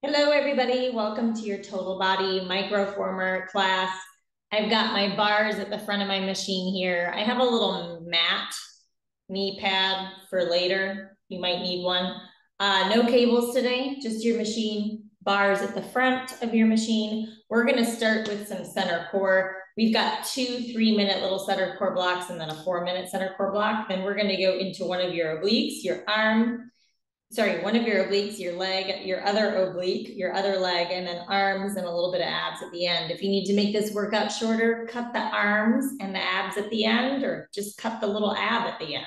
Hello, everybody. Welcome to your total body microformer class. I've got my bars at the front of my machine here. I have a little mat, knee pad for later. You might need one. No cables today, just your machine, bars at the front of your machine. We're gonna start with some center core. We've got 2 3-minute little center core blocks and then a 4-minute center core block. Then we're gonna go into one of your obliques, your arm, one of your obliques, your leg, your other oblique, your other leg, and then arms and a little bit of abs at the end. If you need to make this workout shorter, cut the arms and the abs at the end, or just cut the little ab at the end.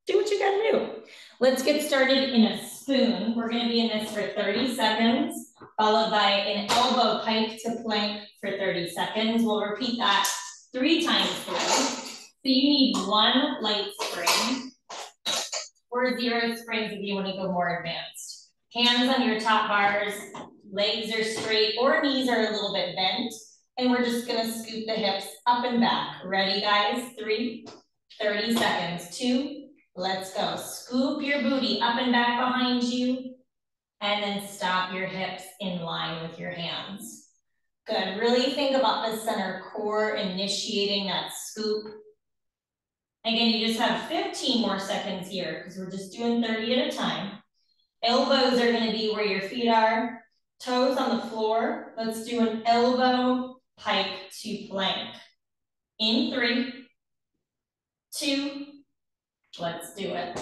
Do what you gotta do. Let's get started in a spoon. We're gonna be in this for 30 seconds, followed by an elbow pike to plank for 30 seconds. We'll repeat that 3 times through. So you need 1 light spring, or 0 springs if you want to go more advanced. Hands on your top bars, legs are straight or knees are a little bit bent. And we're just gonna scoop the hips up and back. Ready, guys? 3, 30 seconds. 2, let's go. Scoop your booty up and back behind you. And then stop your hips in line with your hands. Good, really think about the center core initiating that scoop. Again, you just have 15 more seconds here because we're just doing 30 at a time. Elbows are going to be where your feet are. Toes on the floor. Let's do an elbow pike to plank. In 3, 2, let's do it.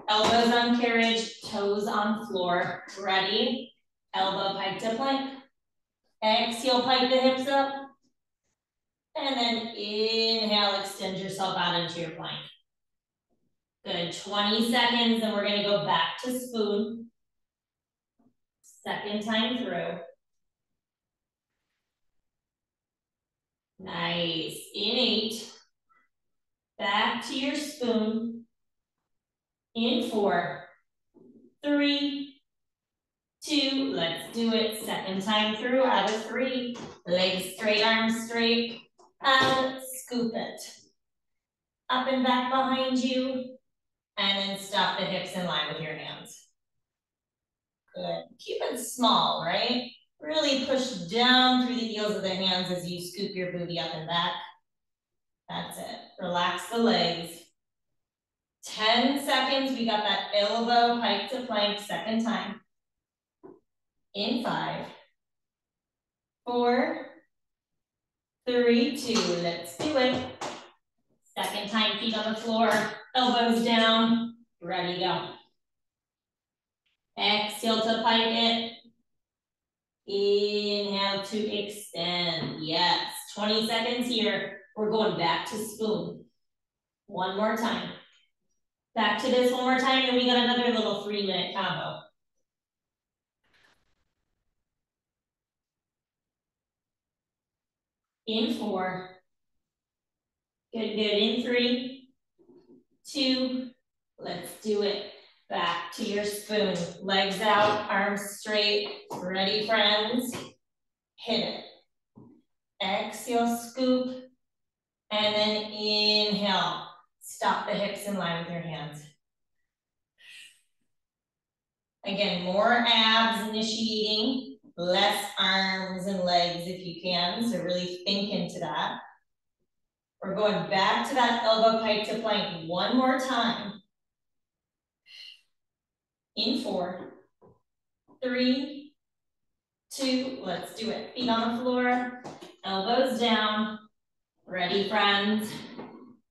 Elbows on carriage, toes on floor. Ready? Elbow pike to plank. Exhale, pike the hips up. And then inhale, extend yourself out into your plank. Good, 20 seconds, and we're gonna go back to spoon. Second time through. Nice, in 8. Back to your spoon. In 4, 3, 2, let's do it. Second time through, out of 3. Legs straight, arms straight. And scoop it. Up and back behind you. And then stop the hips in line with your hands. Good. Keep it small, right? Really push down through the heels of the hands as you scoop your booty up and back. That's it. Relax the legs. 10 seconds. We got that elbow pike to plank. Second time. In 5, 4, 3, 2, let's do it. Second time, feet on the floor, elbows down, ready, go. Exhale to pike it. Inhale to extend, yes. 20 seconds here. We're going back to spoon. One more time. Back to this one more time, and we got another little 3-minute combo. In 4. Good, good. In 3, 2, let's do it. Back to your spoon. Legs out, arms straight. Ready, friends? Hit it. Exhale, scoop. And then inhale. Stop the hips in line with your hands. Again, more abs initiating. Less arms and legs if you can. So really think into that. We're going back to that elbow pike to plank one more time. In 4, 3, 2, let's do it. Feet on the floor, elbows down. Ready, friends?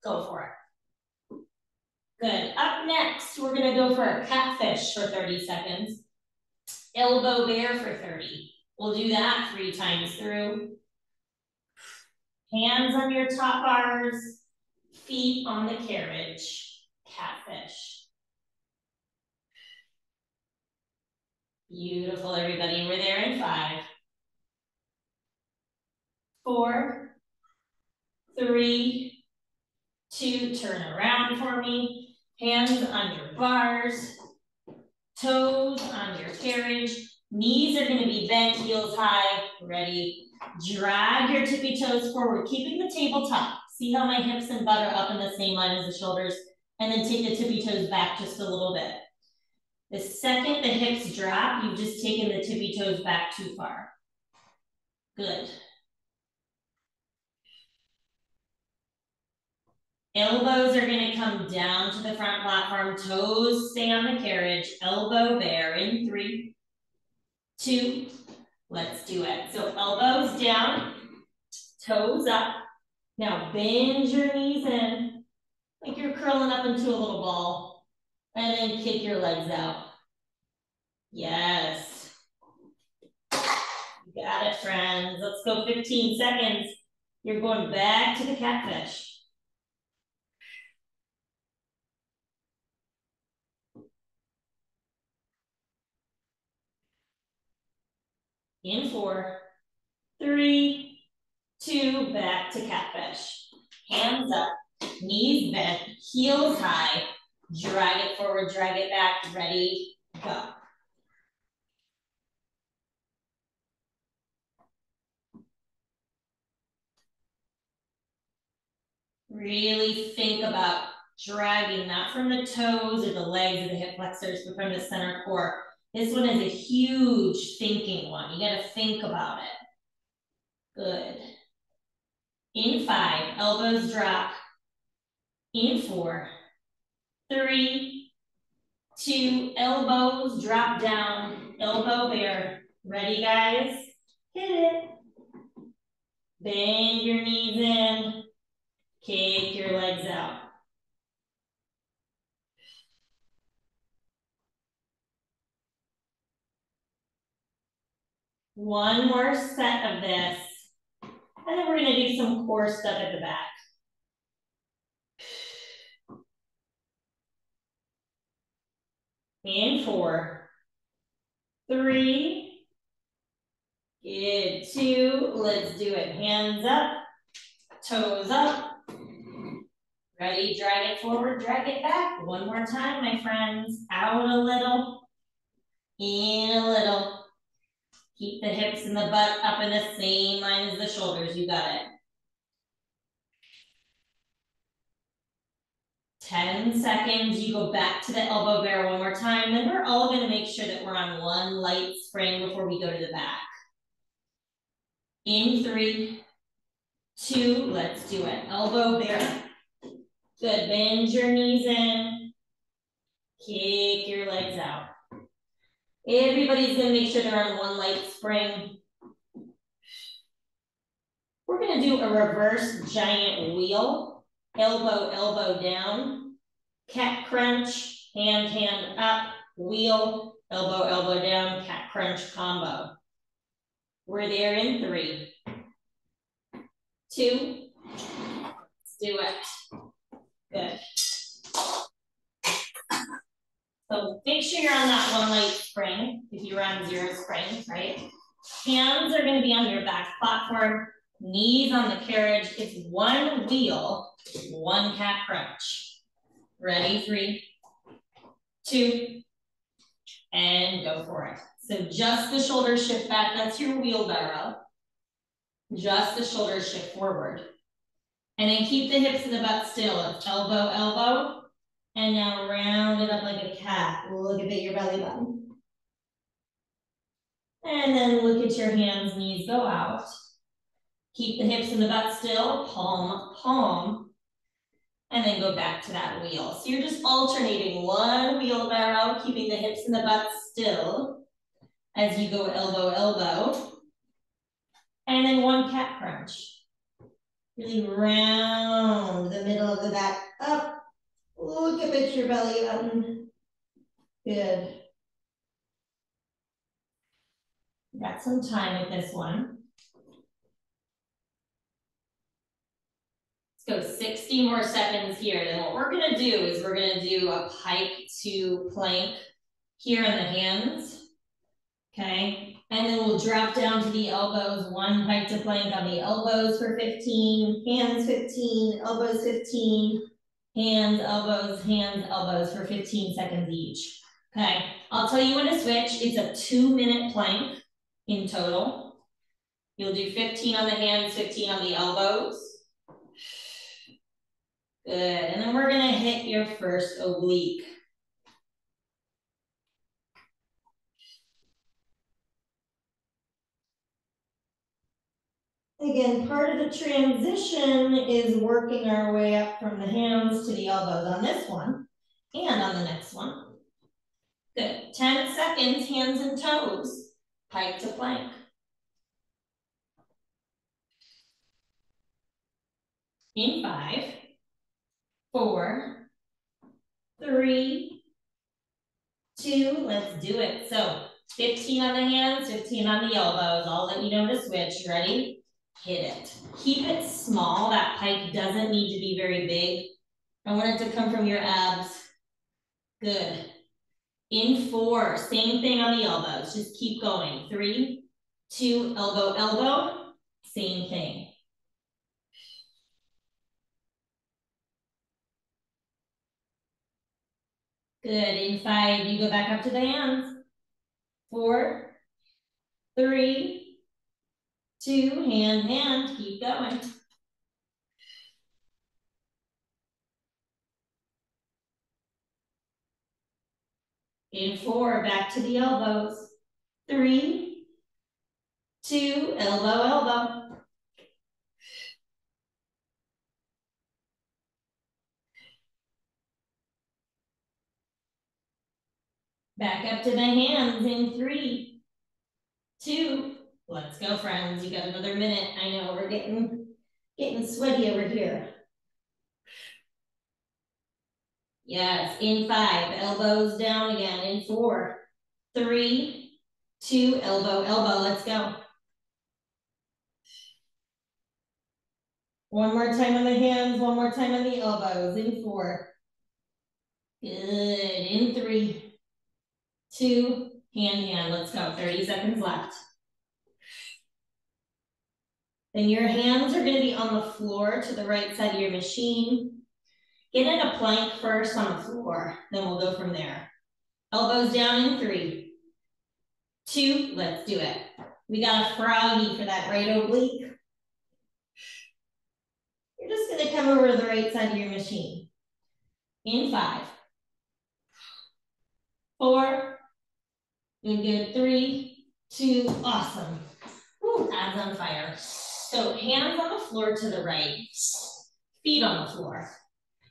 Go for it. Good. Up next, we're gonna go for a catfish for 30 seconds. Elbow bear for 30. We'll do that 3 times through. Hands on your top bars, feet on the carriage, catfish. Beautiful, everybody. We're there in 5, 4, 3, 2, turn around for me. Hands on your bars, toes on your carriage. Knees are gonna be bent, heels high. Ready? Drag your tippy toes forward, keeping the tabletop. See how my hips and butt are up in the same line as the shoulders? And then take the tippy toes back just a little bit. The second the hips drop, you've just taken the tippy toes back too far. Good. Elbows are gonna come down to the front platform, toes stay on the carriage, elbow bear in 3, 2, let's do it. So elbows down, toes up. Now bend your knees in, like you're curling up into a little ball, and then kick your legs out. Yes. You got it, friends. Let's go 15 seconds. You're going back to the catfish. In 4, 3, 2, back to catfish. Hands up, knees bent, heels high. Drag it forward, drag it back. Ready, go. Really think about dragging, not from the toes or the legs or the hip flexors, but from the center core. This one is a huge thinking one. You got to think about it. Good. In 5, elbows drop. In 4, 3, 2, elbows drop down, elbow bear. Ready, guys? Hit it. Bend your knees in, kick your legs out. One more set of this, and then we're gonna do some core stuff at the back. In 4, 3, good, 2, let's do it. Hands up, toes up. Ready, drag it forward, drag it back. One more time, my friends. Out a little, in a little. Keep the hips and the butt up in the same line as the shoulders. You got it. 10 seconds. You go back to the elbow bear one more time. Then we're all going to make sure that we're on one light spring before we go to the back. In 3, 2, let's do it. Elbow bear. Good. Bend your knees in. Kick your legs out. Everybody's going to make sure they're on one light spring. We're going to do a reverse giant wheel. Elbow, elbow down. Cat crunch, hand up, wheel, elbow, elbow down, cat crunch combo. We're there in 3, 2, let's do it. Good. So make sure you're on that one light spring, if you're on 0 spring, right? Hands are gonna be on your back platform, knees on the carriage. It's one wheel, one cat crunch. Ready, 3, 2, and go for it. So just the shoulders shift back, that's your wheelbarrow. Just the shoulders shift forward. And then keep the hips and the butt still. It's elbow, elbow. And now round it up like a cat. Look at your belly button. And then look at your hands, knees go out. Keep the hips and the butt still, palm, palm. And then go back to that wheel. So you're just alternating one wheelbarrow, keeping the hips and the butt still as you go elbow, elbow. And then one cat crunch. Really round the middle of the back up. Look up at your belly button. Good. Got some time with this one. Let's go 60 more seconds here. Then what we're gonna do is we're gonna do a pike to plank here in the hands, okay? And then we'll drop down to the elbows, one pike to plank on the elbows for 15, hands 15, elbows 15, hands, elbows for 15 seconds each. Okay, I'll tell you when to switch. It's a 2-minute plank in total. You'll do 15 on the hands, 15 on the elbows. Good, and then we're gonna hit your first oblique. Again, part of the transition is working our way up from the hands to the elbows on this one and on the next one. Good. 10 seconds, hands and toes. Pike to plank. In 5, 4, 3, 2, let's do it. So 15 on the hands, 15 on the elbows. I'll let you know to switch. Ready? Hit it. Keep it small. That pike doesn't need to be very big. I want it to come from your abs. Good. In 4, same thing on the elbows. Just keep going. 3, 2, elbow, elbow. Same thing. Good. In 5, you go back up to the hands. 4, 3, 2, hand, hand. Keep going. In 4, back to the elbows. 3, 2, elbow, elbow. Back up to the hands in 3, 2. Let's go, friends. You got another minute. I know we're getting sweaty over here. Yes, in 5, elbows down again. In 4, 3, 2, elbow, elbow. Let's go. One more time on the hands, one more time on the elbows. In 4. Good. In 3, 2, hand, hand. Let's go. 30 seconds left. Then your hands are going to be on the floor to the right side of your machine. Get in a plank first on the floor, then we'll go from there. Elbows down in 3, 2, let's do it. We got a froggy for that right oblique. You're just going to come over to the right side of your machine. In 5, 4, good, 3, 2, awesome. Woo, abs on fire. So hands on the floor to the right, feet on the floor.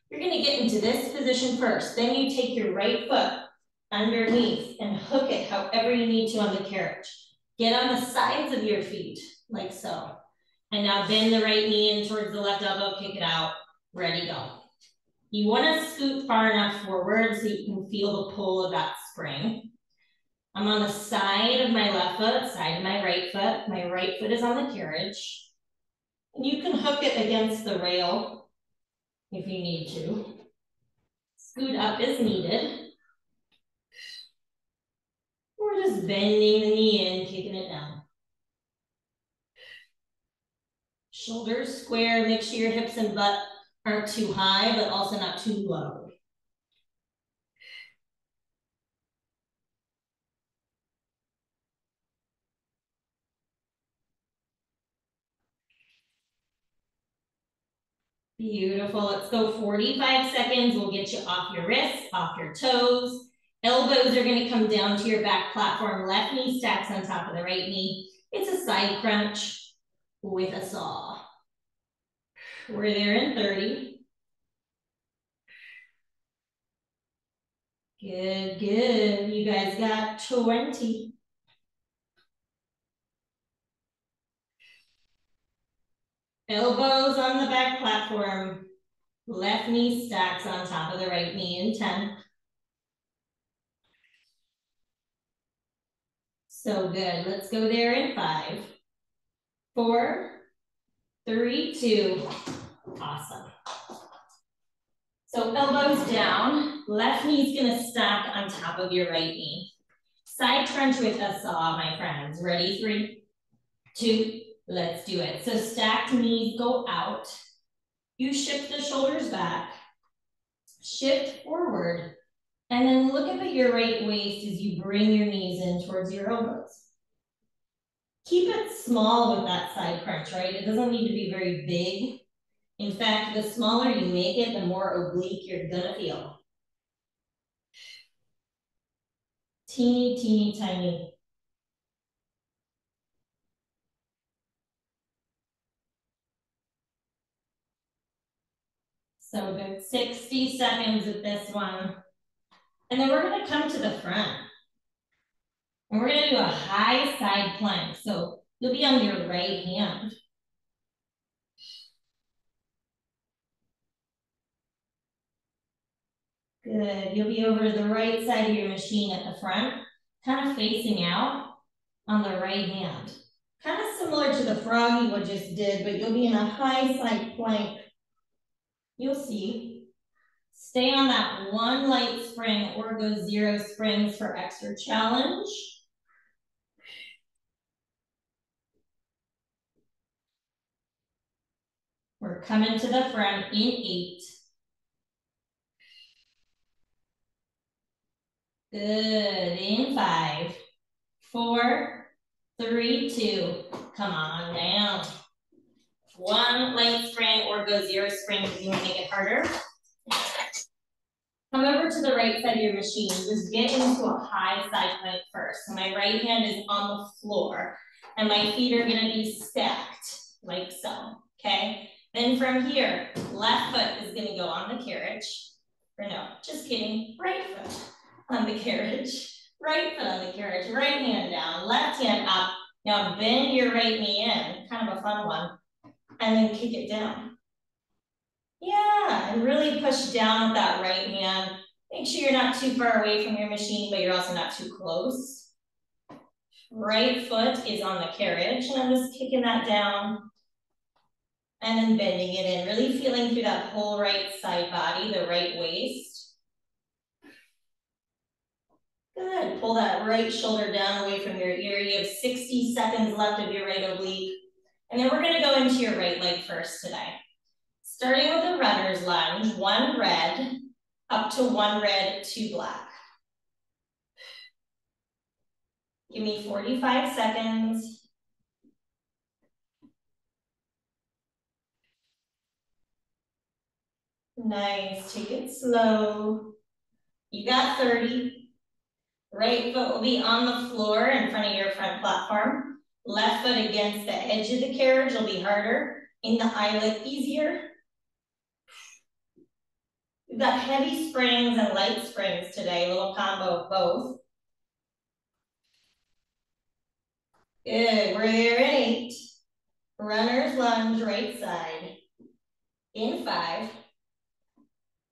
You're going to get into this position first. Then you take your right foot underneath and hook it however you need to on the carriage. Get on the sides of your feet, like so. And now bend the right knee in towards the left elbow, kick it out, ready, go. You want to scoot far enough forward so you can feel the pull of that spring. I'm on the side of my left foot, side of my right foot. My right foot is on the carriage. And you can hook it against the rail if you need to. Scoot up as needed. Or just bending the knee in, kicking it down. Shoulders square, make sure your hips and butt aren't too high, but also not too low. Beautiful, let's go 45 seconds. We'll get you off your wrists, off your toes. Elbows are gonna come down to your back platform. Left knee stacks on top of the right knee. It's a side crunch with a saw. We're there in 30. Good, good. You guys got 20. Elbows on the back platform. Left knee stacks on top of the right knee in 10. So good. Let's go there in 5, 4, 3, 2. Awesome. So elbows down. Left knee's gonna stack on top of your right knee. Side crunch with a saw, my friends. Ready? 3, 2, let's do it. So stacked knees go out. You shift the shoulders back. Shift forward. And then look up at your right waist as you bring your knees in towards your elbows. Keep it small with that side crunch, right? It doesn't need to be very big. In fact, the smaller you make it, the more oblique you're gonna feel. Teeny, teeny, tiny. So good, 60 seconds with this one. And then we're gonna come to the front. And we're gonna do a high side plank. So you'll be on your right hand. Good, you'll be over to the right side of your machine at the front, kind of facing out on the right hand. Kind of similar to the frog you just did, but you'll be in a high side plank. You'll see. Stay on that one light spring or go 0 springs for extra challenge. We're coming to the front in 8. Good, in 5, 4, 3, 2. Come on down. One light spring or go 0 springs if you want to make it harder. Come over to the right side of your machine. Just get into a high side plank first. So my right hand is on the floor and my feet are gonna be stacked like so, okay? Then from here, left foot is gonna go on the carriage. Or no, just kidding, right foot on the carriage. Right foot on the carriage, right hand down, left hand up. Now bend your right knee in, kind of a fun one, and then kick it down. Yeah, and really push down with that right hand. Make sure you're not too far away from your machine, but you're also not too close. Right foot is on the carriage, and I'm just kicking that down and then bending it in, really feeling through that whole right side body, the right waist. Good, pull that right shoulder down away from your ear. You have 60 seconds left of your right oblique. And then we're gonna go into your right leg first today. Starting with a runner's lunge, 1 red, up to 1 red, 2 black. Give me 45 seconds. Nice, take it slow. You got 30. Right foot will be on the floor in front of your front platform. Left foot against the edge of the carriage will be harder. In the eyelet, easier. We've got heavy springs and light springs today, a little combo of both. Good, we're there in 8. Runner's lunge, right side. In 5,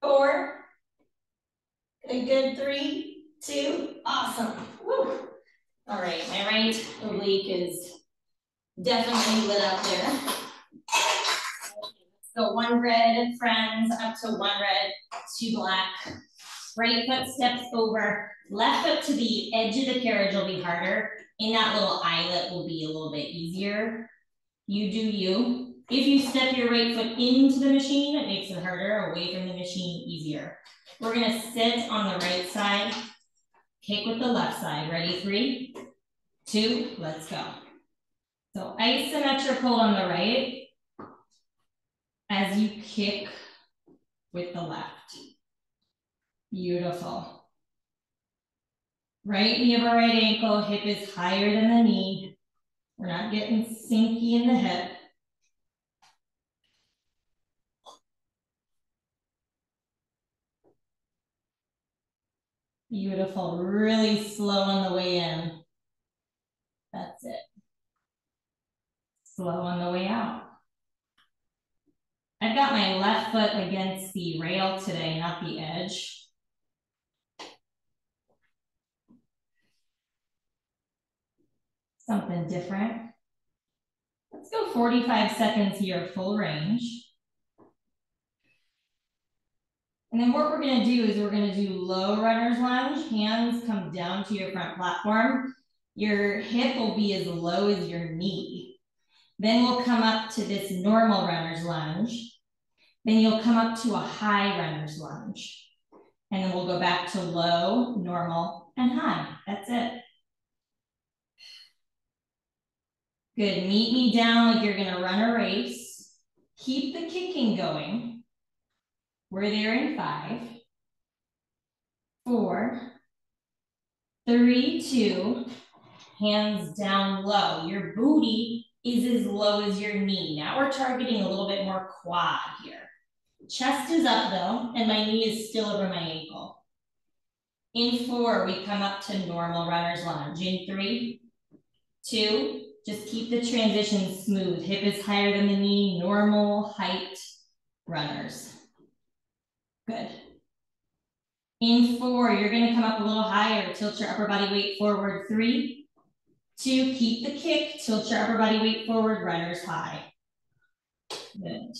4, a good 3, 2, awesome. Woo. All right, my right oblique is definitely lit up there. So 1 red, friends, up to 1 red, 2 black. Right foot steps over, left foot to the edge of the carriage will be harder. In that little eyelet will be a little bit easier. You do you. If you step your right foot into the machine, it makes it harder. Away from the machine, easier. We're gonna sit on the right side, kick with the left side. Ready, 3, 2, let's go. So isometric hold on the right as you kick with the left. Beautiful. Right knee of our right ankle, hip is higher than the knee. We're not getting sinky in the hip. Beautiful, really slow on the way in. That's it. Slow on the way out. I've got my left foot against the rail today, not the edge. Something different. Let's go 45 seconds here, full range. And then what we're gonna do is we're gonna do low runner's lunge. Hands come down to your front platform. Your hip will be as low as your knee. Then we'll come up to this normal runner's lunge. Then you'll come up to a high runner's lunge. And then we'll go back to low, normal, and high. That's it. Good, meet me down like you're gonna run a race. Keep the kicking going. We're there in 5, 4, 3, 2, hands down low. Your booty is as low as your knee. Now we're targeting a little bit more quad here. Chest is up though, and my knee is still over my ankle. In 4, we come up to normal runner's lunge. In 3, 2, just keep the transition smooth. Hip is higher than the knee, normal height runners. Good. In 4, you're gonna come up a little higher, tilt your upper body weight forward. 3, 2, keep the kick, tilt your upper body weight forward, runners high. Good.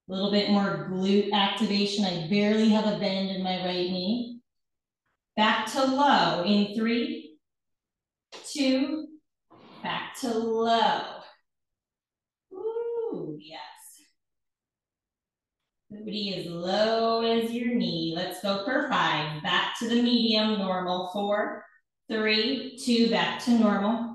A little bit more glute activation. I barely have a bend in my right knee. Back to low in 3, 2, back to low. Ooh, yes. Booty as low as your knee. Let's go for 5. Back to the medium, normal. 4, 3, 2, back to normal.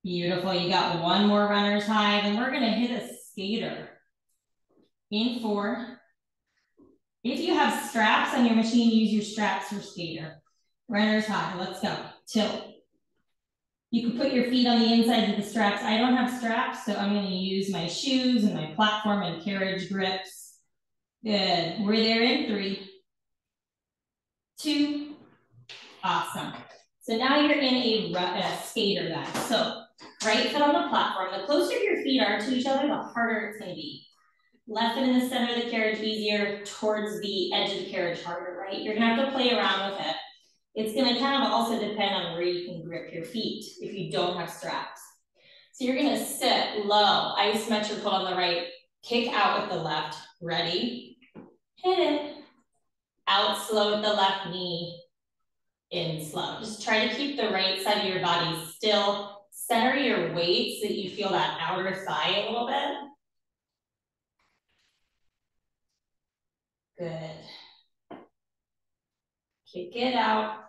Beautiful. You got 1 more runner's high. Then we're going to hit a skater. In 4. If you have straps on your machine, use your straps for skater. Runner's high. Let's go. Tilt. You can put your feet on the inside of the straps. I don't have straps, so I'm going to use my shoes and my platform and carriage grips. Good. We're there in 3, 2. Awesome. So now you're in a skater guys. So right foot on the platform. The closer your feet are to each other, the harder it's going to be. Left foot in the center of the carriage, easier. Towards the edge of the carriage, harder, right? You're going to have to play around with it. It's going to kind of also depend on where you can grip your feet if you don't have straps. So you're going to sit low, isometric on the right, kick out with the left. Ready? Hit it. Out slow with the left knee. In slow. Just try to keep the right side of your body still. Center your weight so that you feel that outer thigh a little bit. Good. Kick it out.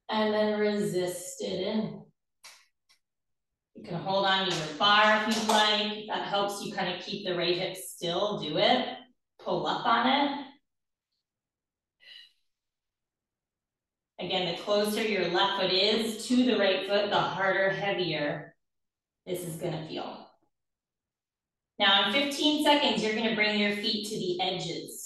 And then resist it in. You can hold on to your bar if you'd like. That helps you kind of keep the right hip still. Do it. Pull up on it. Again, the closer your left foot is to the right foot, the harder, heavier this is going to feel. Now in 15 seconds, you're going to bring your feet to the edges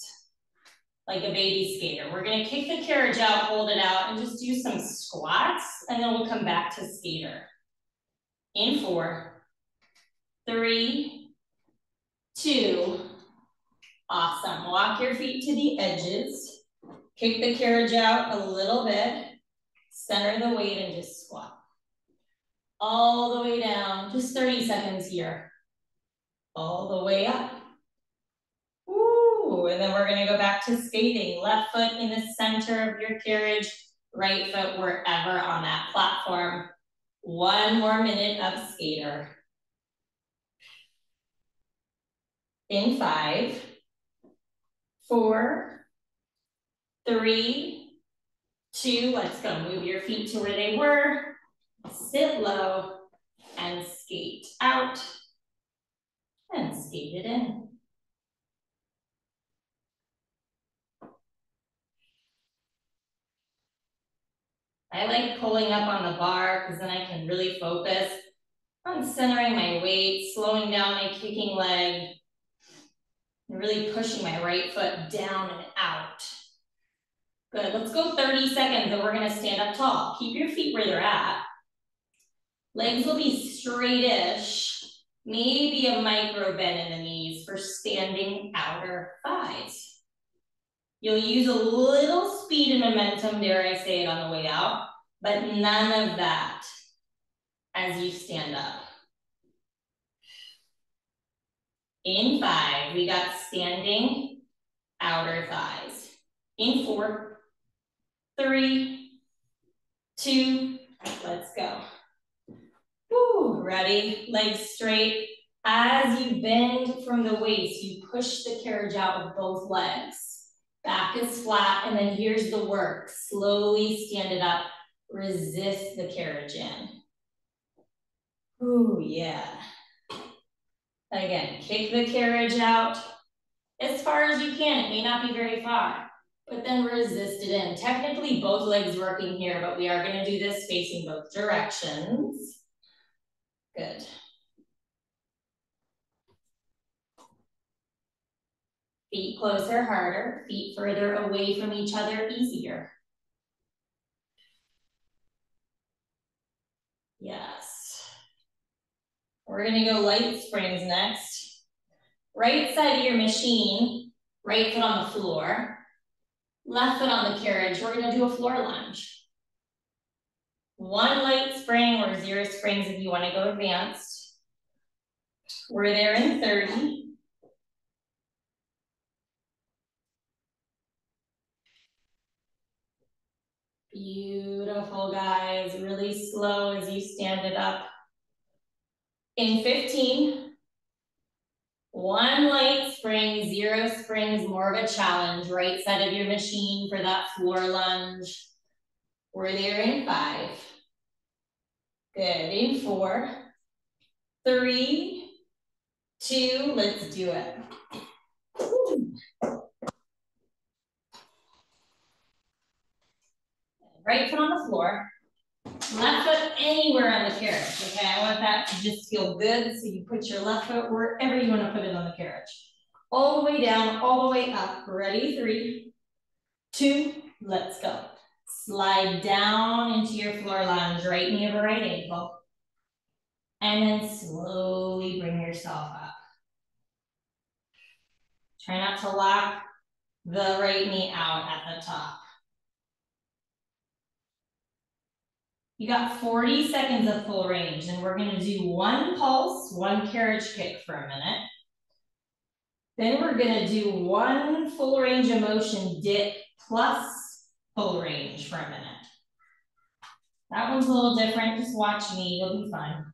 like a baby skater. We're going to kick the carriage out, hold it out, and just do some squats, and then we'll come back to skater. In 4, 3, 2, awesome. Walk your feet to the edges. Kick the carriage out a little bit. Center the weight and just squat. All the way down, just 30 seconds here. All the way up. Ooh, and then we're gonna go back to skating. Left foot in the center of your carriage, right foot wherever on that platform. 1 more minute of skater. In 5, 4, 3, 2, let's go. Move your feet to where they were. Sit low and skate out and skate it in. I like pulling up on the bar because then I can really focus on centering my weight, slowing down my kicking leg, and really pushing my right foot down and out. Good, let's go 30 seconds and we're gonna stand up tall. Keep your feet where they're at. Legs will be straightish, maybe a micro bend in the knees for standing outer thighs. You'll use a little speed and momentum, dare I say it, on the way out, but none of that as you stand up. In 5, we got standing outer thighs. In 4, 3, 2, let's go. Woo, ready, legs straight. As you bend from the waist, you push the carriage out with both legs. Back is flat, and then here's the work. Slowly stand it up, resist the carriage in. Ooh, yeah. Again, kick the carriage out as far as you can. It may not be very far, but then resist it in. Technically, both legs working here, but we are gonna do this facing both directions. Good. Feet closer, harder. Feet further away from each other, easier. Yes. We're gonna go light springs next. Right side of your machine, right foot on the floor, left foot on the carriage. We're gonna do a floor lunge. 1 light spring or 0 springs if you wanna go advanced. We're there in 30. Beautiful, guys. Really slow as you stand it up. In 15, 1 light spring, 0 springs, more of a challenge. Right side of your machine for that floor lunge. We're there in 5. Good, in 4, 3, 2, let's do it. Right foot on the floor, left foot anywhere on the carriage, okay? I want that to just feel good, so you put your left foot wherever you want to put it on the carriage. All the way down, all the way up. Ready? 3, 2, let's go. Slide down into your floor lunge, right knee over right ankle. And then slowly bring yourself up. Try not to lock the right knee out at the top. You got 40 seconds of full range, and we're gonna do 1 pulse, 1 carriage kick for a minute. Then we're gonna do 1 full range of motion dip plus full range for a minute. That one's a little different, just watch me, you'll be fine.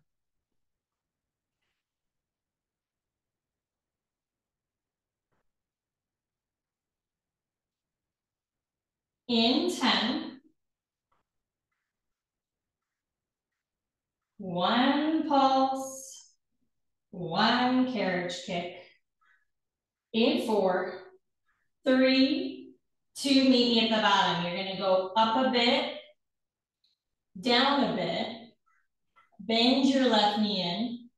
In 10, 1 pulse, 1 carriage kick. In 4, 3, 2, meet me at the bottom. You're gonna go up a bit, down a bit, bend your left knee in,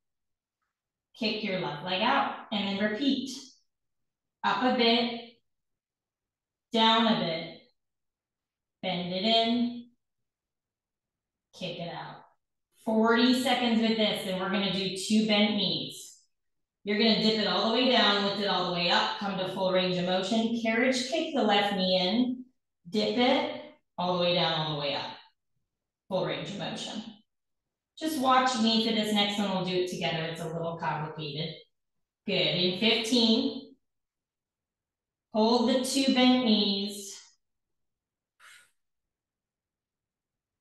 kick your left leg out, and then repeat. Up a bit, down a bit, bend it in, kick it out. 40 seconds with this, and we're gonna do 2 bent knees. You're gonna dip it all the way down, lift it all the way up, come to full range of motion, carriage kick the left knee in, dip it, all the way down, all the way up. Full range of motion. Just watch me for this next one, we'll do it together, it's a little complicated. Good, in 15, hold the 2 bent knees.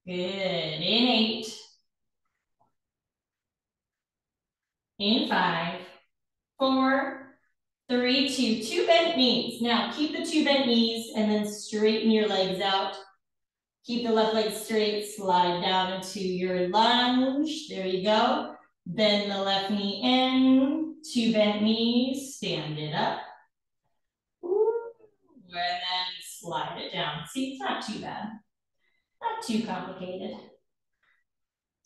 Good, in 8, in 5, 4, 3, 2, 2 bent knees. Now keep the 2 bent knees and then straighten your legs out. Keep the left leg straight, slide down into your lunge. There you go. Bend the left knee in, 2 bent knees, stand it up. Ooh. And then slide it down. See, it's not too bad. Not too complicated.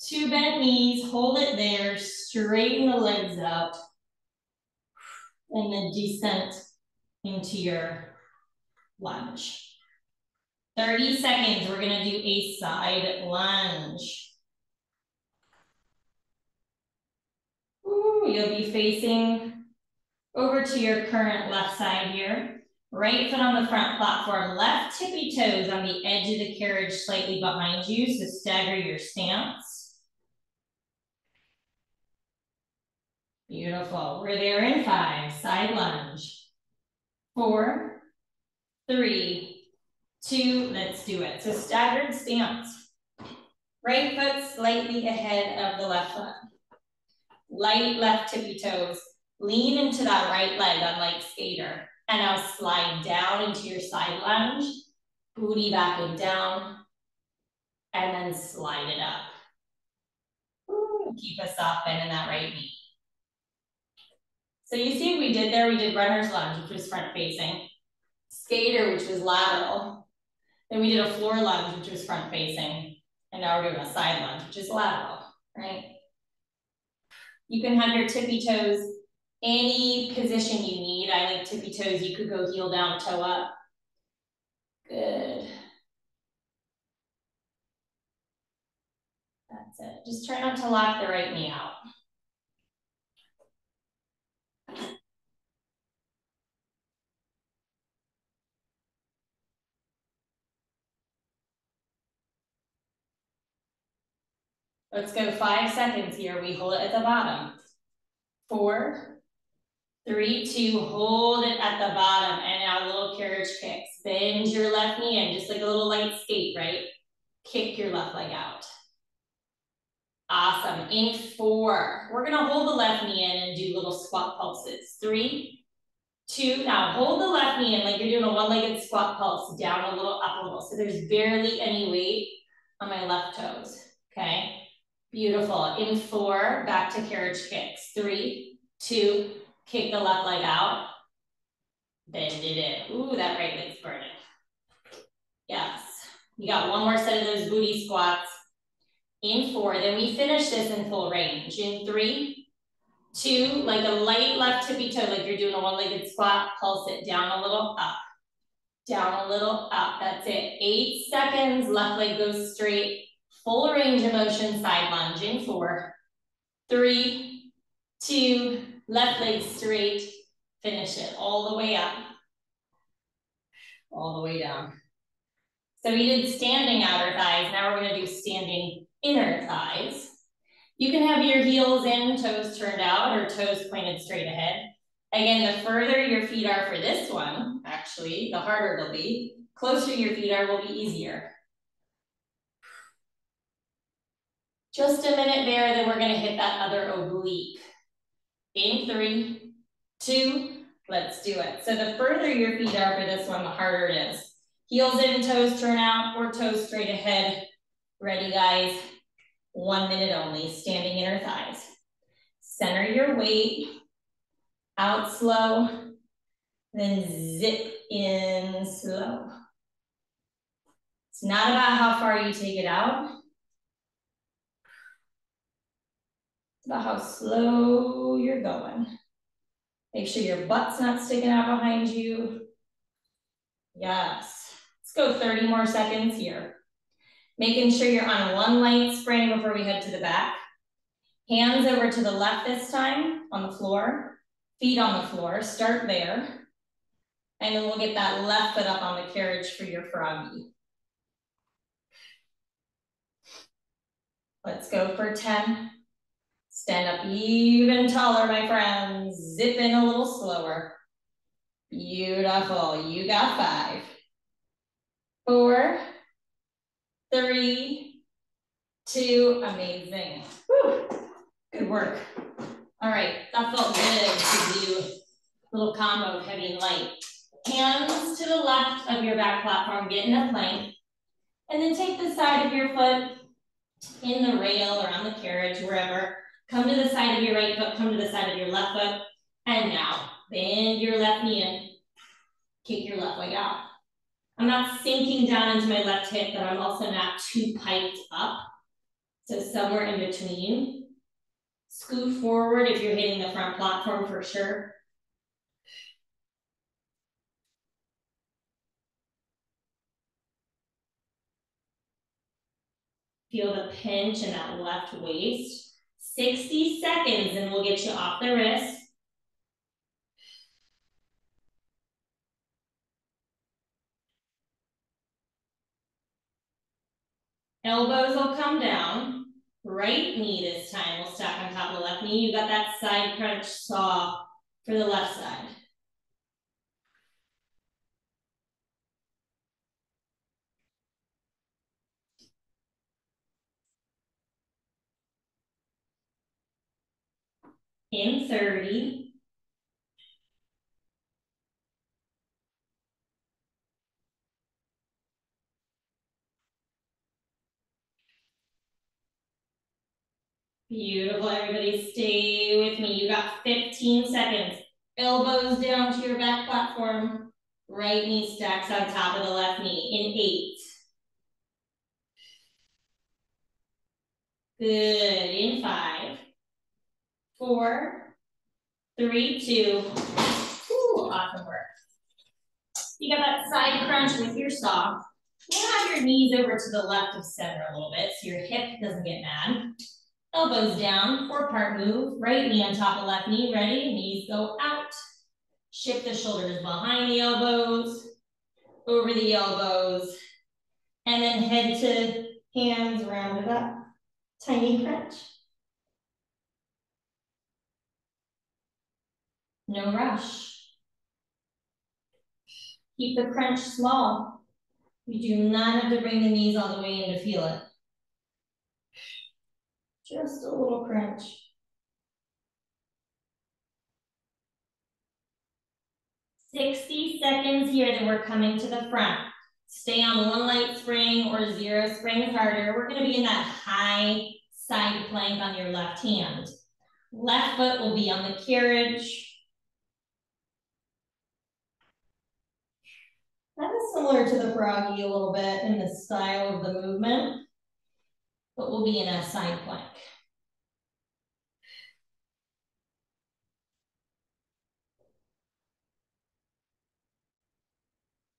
2 bent knees, hold it there, straighten the legs out. And then descent into your lunge. 30 seconds, we're gonna do a side lunge. Ooh, you'll be facing over to your current left side here. Right foot on the front platform, left tippy toes on the edge of the carriage slightly behind you, so stagger your stance. Beautiful, we're there in 5, side lunge. 4, 3, 2, let's do it. So staggered stance. Right foot slightly ahead of the left foot. Light left tippy toes. Lean into that right leg, unlike skater. And now slide down into your side lunge. Booty back and down. And then slide it up. Ooh, keep a soft bend in that right knee. So you see what we did there? We did runner's lunge, which was front facing. Skater, which was lateral. Then we did a floor lunge, which was front facing. And now we're doing a side lunge, which is lateral, right? You can have your tippy toes Any position you need. I like tippy toes. You could go heel down, toe up. Good. That's it. Just try not to lock the right knee out. Let's go 5 seconds here. We hold it at the bottom. 4, 3, 2, hold it at the bottom. And now little carriage kicks. Bend your left knee in, just like a little light skate, right? Kick your left leg out. Awesome. In 4, we're gonna hold the left knee in and do little squat pulses. 3, 2, now hold the left knee in like you're doing a one-legged squat pulse, down a little, up a little. So there's barely any weight on my left toes, okay? Beautiful. In 4, back to carriage kicks. 3, 2, kick the left leg out. Bend it in. Ooh, that right leg's burning. Yes. You got one more set of those booty squats. In 4, then we finish this in full range. In 3, 2, like a light left tippy toe, like you're doing a one-legged squat, pulse it down a little, up. Down a little, up. That's it. 8 seconds, left leg goes straight. Full range of motion, side lunge in 4, 3, 2, left leg straight. Finish it all the way up, all the way down. So we did standing outer thighs. Now we're gonna do standing inner thighs. You can have your heels in, toes turned out, or toes pointed straight ahead. Again, the further your feet are for this one, actually, the harder it'll be. Closer your feet are will be easier. Just a minute there, then we're gonna hit that other oblique. In 3, 2, let's do it. So the further your feet are for this one, the harder it is. Heels in, toes turn out, or toes straight ahead. Ready, guys? 1 minute only, standing inner thighs. Center your weight, out slow, then zip in slow. It's not about how far you take it out. It's about how slow you're going. Make sure your butt's not sticking out behind you. Yes. Let's go 30 more seconds here. Making sure you're on one light spring before we head to the back. Hands over to the left this time on the floor. Feet on the floor. Start there. And then we'll get that left foot up on the carriage for your froggy. Let's go for 10. Stand up even taller, my friends. Zip in a little slower. Beautiful. You got 5, 4, 3, 2. Amazing. Whew. Good work. All right, that felt good to do a little combo of heavy and light. Hands to the left of your back platform, get in a plank, and then take the side of your foot in the rail or on the carriage, wherever. Come to the side of your right foot, come to the side of your left foot, and now bend your left knee in, kick your left leg out. I'm not sinking down into my left hip, but I'm also not too piped up. So somewhere in between. Scoot forward if you're hitting the front platform for sure. Feel the pinch in that left waist. 60 seconds and we'll get you off the wrist. Elbows will come down. Right knee this time will stack on top of the left knee. You got that side crunch saw for the left side. In 30. Beautiful, everybody stay with me. You got 15 seconds. Elbows down to your back platform. Right knee stacks on top of the left knee. In 8. Good, in 5, 4, 3, 2. Ooh, awesome work. You got that side crunch with your saw. You have your knees over to the left of center a little bit so your hip doesn't get mad. Elbows down, 4-part move. Right knee on top of left knee. Ready? Knees go out. Shift the shoulders behind the elbows, over the elbows, and then head to hands rounded up. Tiny crunch. No rush. Keep the crunch small. You do not have to bring the knees all the way in to feel it. Just a little crunch. 60 seconds here, then we're coming to the front. Stay on 1 light spring or 0 springs harder. We're gonna be in that high side plank on your left hand. Left foot will be on the carriage. That is similar to the froggy a little bit in the style of the movement, but we'll be in a side plank.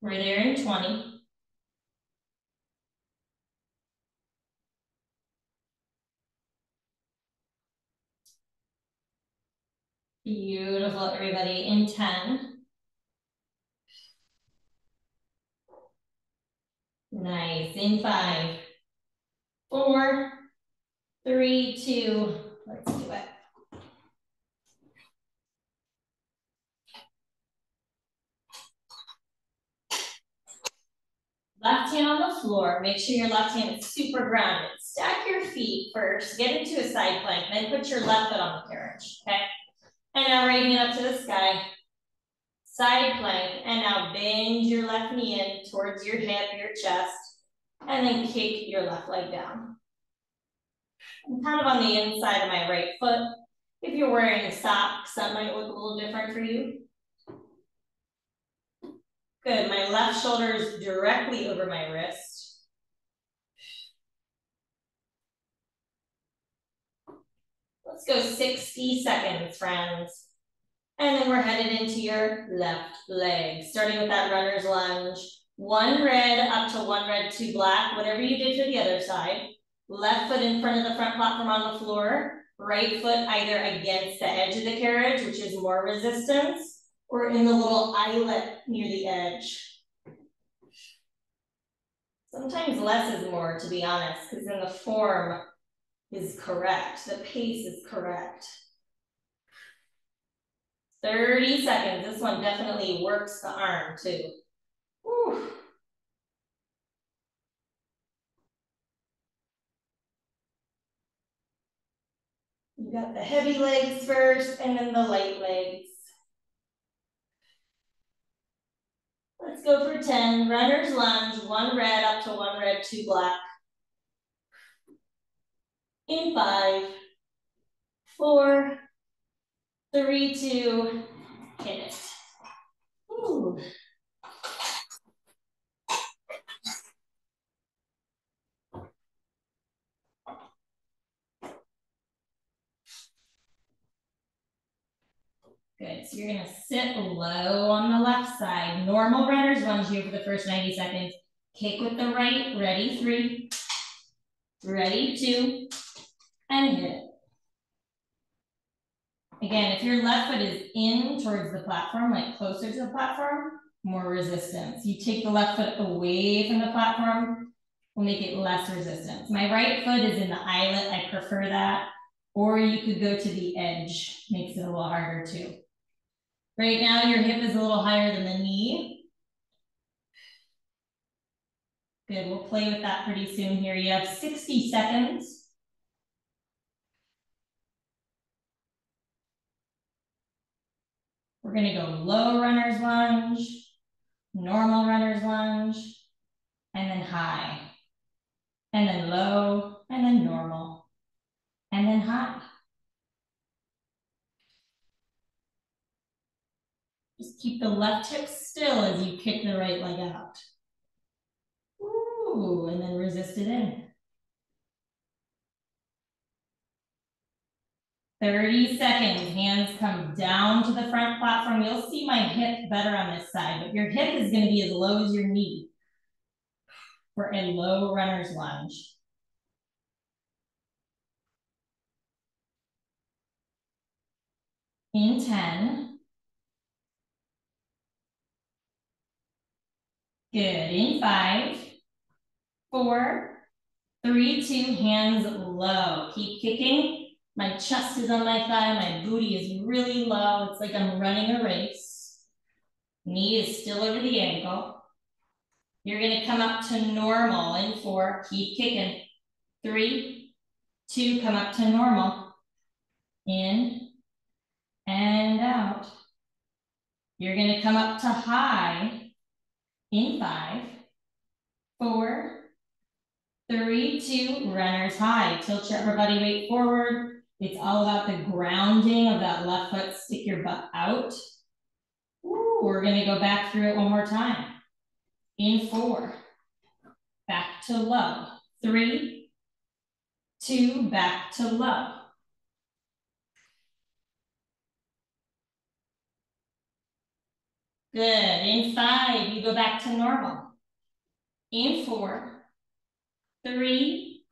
We're there in 20. Beautiful, everybody, in 10. Nice, in 5, 4, 3, 2, let's do it. Left hand on the floor, make sure your left hand is super grounded. Stack your feet first, get into a side plank, then put your left foot on the carriage, okay? And now right hand up to the sky. Side plank, and now bend your left knee in towards your hip, your chest, and then kick your left leg down. I'm kind of on the inside of my right foot. If you're wearing socks, that might look a little different for you. Good, my left shoulder is directly over my wrist. Let's go 60 seconds, friends. And then we're headed into your left leg, starting with that runner's lunge. 1 red up to 1 red, 2 black, whatever you did for the other side. Left foot in front of the front platform on the floor. Right foot either against the edge of the carriage, which is more resistance, or in the little eyelet near the edge. Sometimes less is more, to be honest, because then the form is correct. The pace is correct. 30 seconds. This one definitely works the arm too. Whew. You got the heavy legs first and then the light legs. Let's go for 10. Runner's lunge, 1 red up to 1 red, 2 black. In 5, 4, 3, 2, hit it. Ooh. Good, so you're gonna sit low on the left side. Normal runner's lunge here for the first 90 seconds. Kick with the right, ready, 3, ready, 2, and hit it. Again, if your left foot is in towards the platform, like closer to the platform, more resistance. You take the left foot away from the platform, will make it less resistance. My right foot is in the eyelet, I prefer that. Or you could go to the edge, makes it a little harder too. Right now, your hip is a little higher than the knee. Good, we'll play with that pretty soon here. You have 60 seconds. We're gonna go low runner's lunge, normal runner's lunge, and then high. And then low, and then normal, and then high. Just keep the left hip still as you kick the right leg out. Ooh, and then resist it in. 30 seconds, hands come down to the front platform. You'll see my hip better on this side, but your hip is gonna be as low as your knee for a low runner's lunge. In 10. Good, in 5, 4, 3, 2, hands low. Keep kicking. My chest is on my thigh, my booty is really low. It's like I'm running a race. Knee is still over the ankle. You're gonna come up to normal in 4, keep kicking. 3, 2, come up to normal. In and out. You're gonna come up to high in 5, 4, 3, 2, runner's high. Tilt your upper body weight forward. It's all about the grounding of that left foot. Stick your butt out. Ooh, we're gonna go back through it one more time. In 4, back to low. 3, 2, back to low. Good, in 5, you go back to normal. In 4, 3,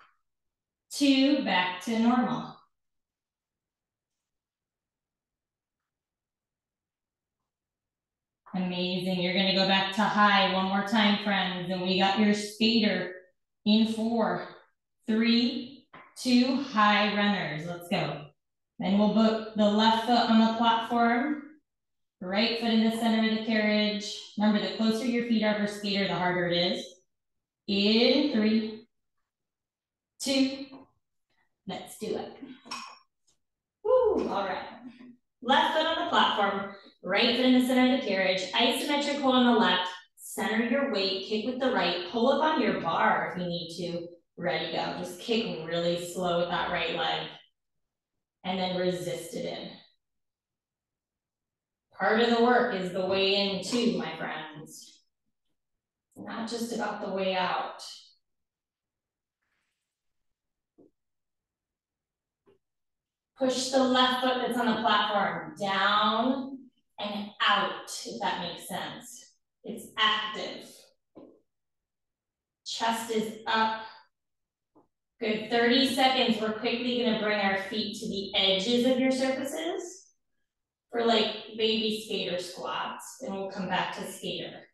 2, back to normal. Amazing, you're gonna go back to high one more time, friends, and we got your skater in 4, 3, 2, high runners, let's go. Then we'll put the left foot on the platform, right foot in the center of the carriage. Remember, the closer your feet are for skater, the harder it is. In 3, 2, let's do it. Woo, all right. Left foot on the platform, right foot in the center of the carriage, isometric hold on the left, center your weight, kick with the right, pull up on your bar if you need to. Ready, go. Just kick really slow with that right leg. And then resist it in. Part of the work is the way in too, my friends. It's not just about the way out. Push the left foot that's on the platform down and out, if that makes sense. It's active. Chest is up. Good, 30 seconds. We're quickly gonna bring our feet to the edges of your surfaces for like baby skater squats, and we'll come back to skater.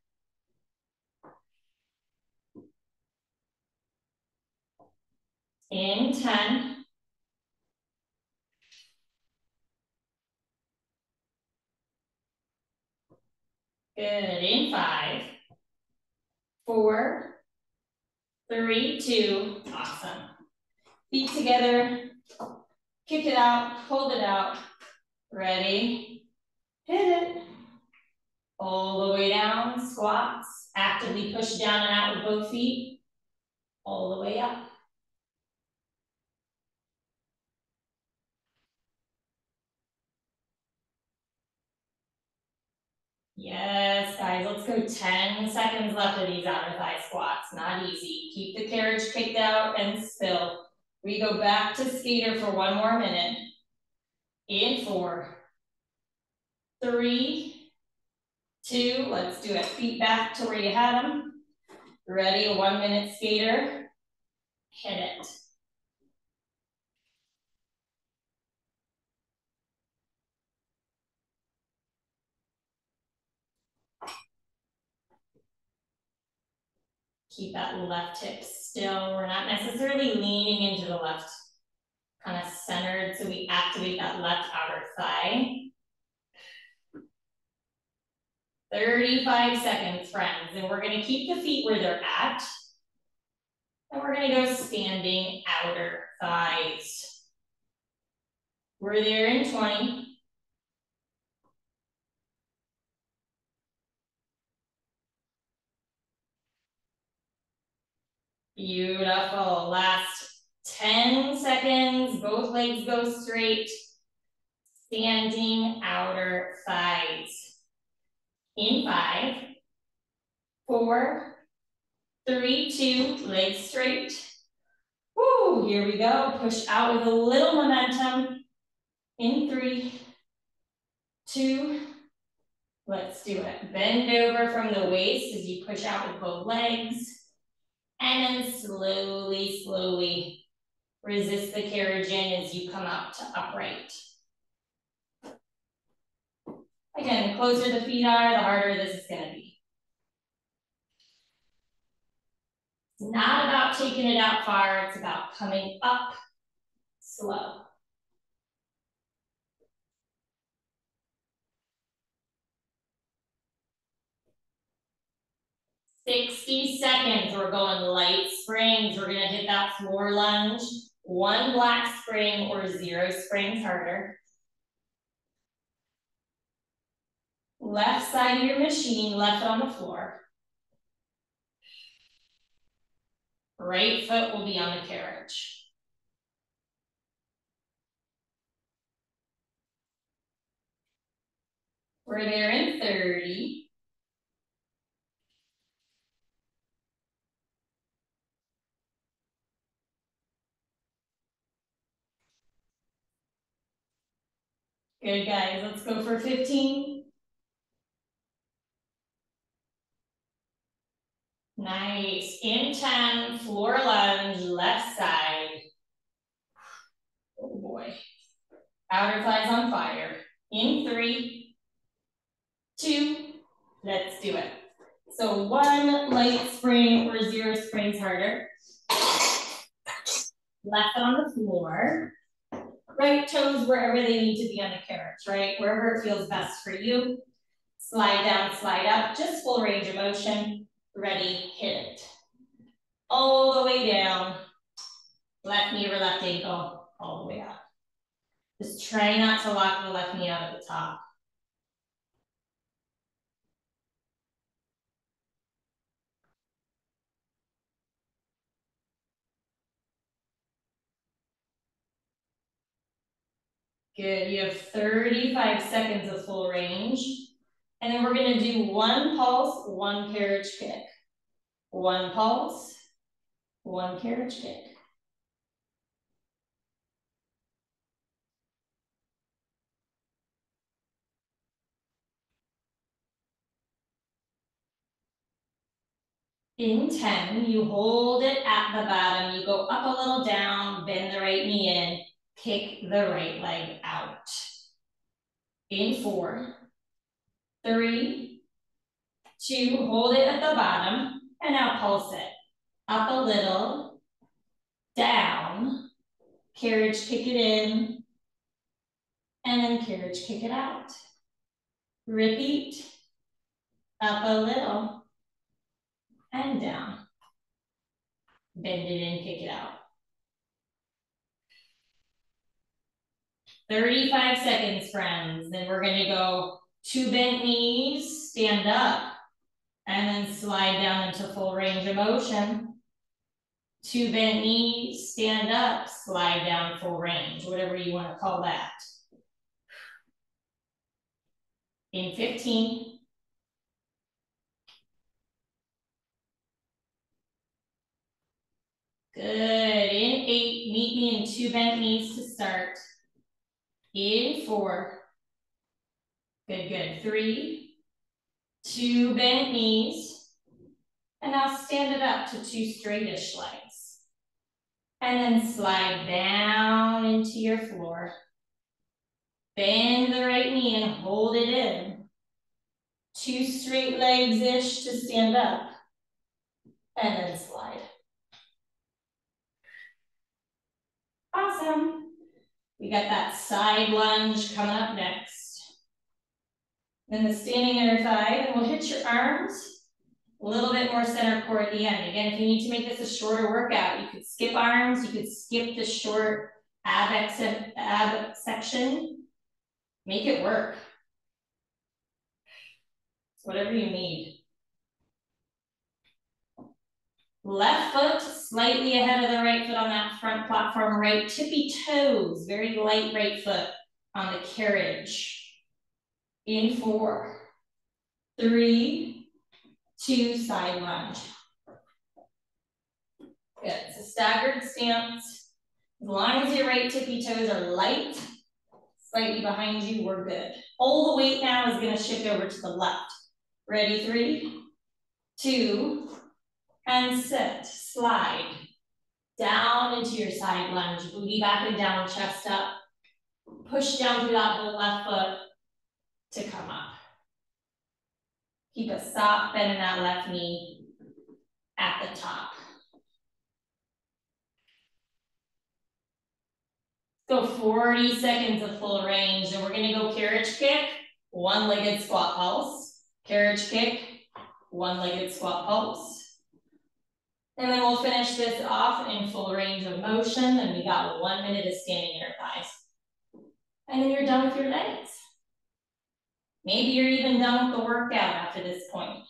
In 10. Good, in 5, 4, 3, 2, awesome. Feet together, kick it out, hold it out. Ready, hit it. All the way down, squats. Actively push down and out with both feet. All the way up. Yes, guys, let's go 10 seconds left of these outer thigh squats. Not easy. Keep the carriage kicked out and still. We go back to skater for one more minute. In 4, 3, 2, let's do it. Feet back to where you had them. Ready, a 1 minute skater. Hit it. Keep that left hip still. We're not necessarily leaning into the left, kind of centered, so we activate that left outer thigh. 35 seconds, friends, and we're gonna keep the feet where they're at. And we're gonna go standing outer thighs. We're there in 20. Beautiful, last 10 seconds, both legs go straight. Standing outer thighs. In 5, 4, 3, 2, legs straight. Woo, here we go. Push out with a little momentum. In 3, 2, let's do it. Bend over from the waist as you push out with both legs. And then slowly, slowly resist the carriage in as you come up to upright. Again, the closer the feet are, the harder this is going to be. It's not about taking it out far, it's about coming up slow. "60 seconds, we're going light springs. We're gonna hit that floor lunge. 1 black spring or 0 springs harder. Left side of your machine, left on the floor. Right foot will be on the carriage. We're there in 30. Good, guys, let's go for 15. Nice, in 10, floor lunge, left side. Oh boy, outer thighs on fire. In 3, 2, let's do it. So 1 light spring or 0 springs harder. Left on the floor. Right toes wherever they need to be on the carriage, right? Wherever it feels best for you. Slide down, slide up, just full range of motion. Ready, hit it. All the way down. Left knee or left ankle, all the way up. Just try not to lock the left knee out at the top. Good, you have 35 seconds of full range. And then we're gonna do 1 pulse, 1 carriage kick. 1 pulse, 1 carriage kick. In 10, you hold it at the bottom. You go up a little down, bend the right knee in, kick the right leg out. In 4, 3, 2, hold it at the bottom, and now pulse it. Up a little, down, carriage kick it in, and then carriage kick it out. Repeat, up a little, and down. Bend it in, kick it out. 35 seconds, friends. Then we're gonna go 2 bent knees, stand up, and then slide down into full range of motion. 2 bent knees, stand up, slide down full range, whatever you wanna call that. In 15. Good, in 8, meet me in 2 bent knees to start. In 4, good, good, 3, 2 bent knees, and now stand it up to 2 straightish legs. And then slide down into your floor. Bend the right knee and hold it in. 2 straight legs-ish to stand up, and then slide. Awesome. We got that side lunge coming up next. Then the standing inner thigh, and we'll hit your arms. A little bit more center core at the end. Again, if you need to make this a shorter workout, you could skip arms, you could skip the short ab section. Make it work. It's whatever you need. Left foot slightly ahead of the right foot on that front platform, right tippy toes, very light right foot on the carriage. In 4, 3, 2, side lunge. Good, it's a staggered stance. As long as your right tippy toes are light, Slightly behind you, we're good. All the weight now is gonna shift over to the left. Ready, 3, 2, and sit, slide. Down into your side lunge, booty back and down, chest up. Push down through that whole left foot to come up. Keep a soft bend in that left knee at the top. Go 40 seconds of full range, and we're gonna go carriage kick, one-legged squat pulse, carriage kick, one-legged squat pulse. And then we'll finish this off in full range of motion, and we got 1 minute of standing inner thighs. And then you're done with your legs. Maybe you're even done with the workout after this point.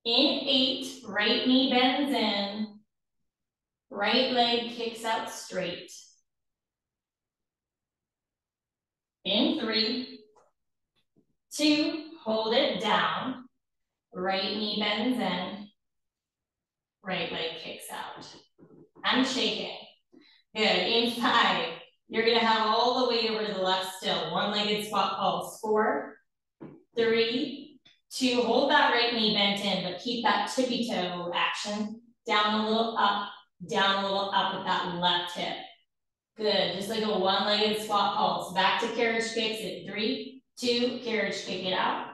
In 8, right knee bends in, right leg kicks out straight. In 3, 2, hold it down, right knee bends in, right leg kicks out. I'm shaking. Good, in 5, you're gonna have all the weight over to the left still, one-legged squat pulse, 4, 3, 2, hold that right knee bent in, but keep that tippy toe action, down a little up, down a little up with that left hip. Good, just like a one-legged squat pulse. Back to carriage kicks in 3, 2, carriage kick it out.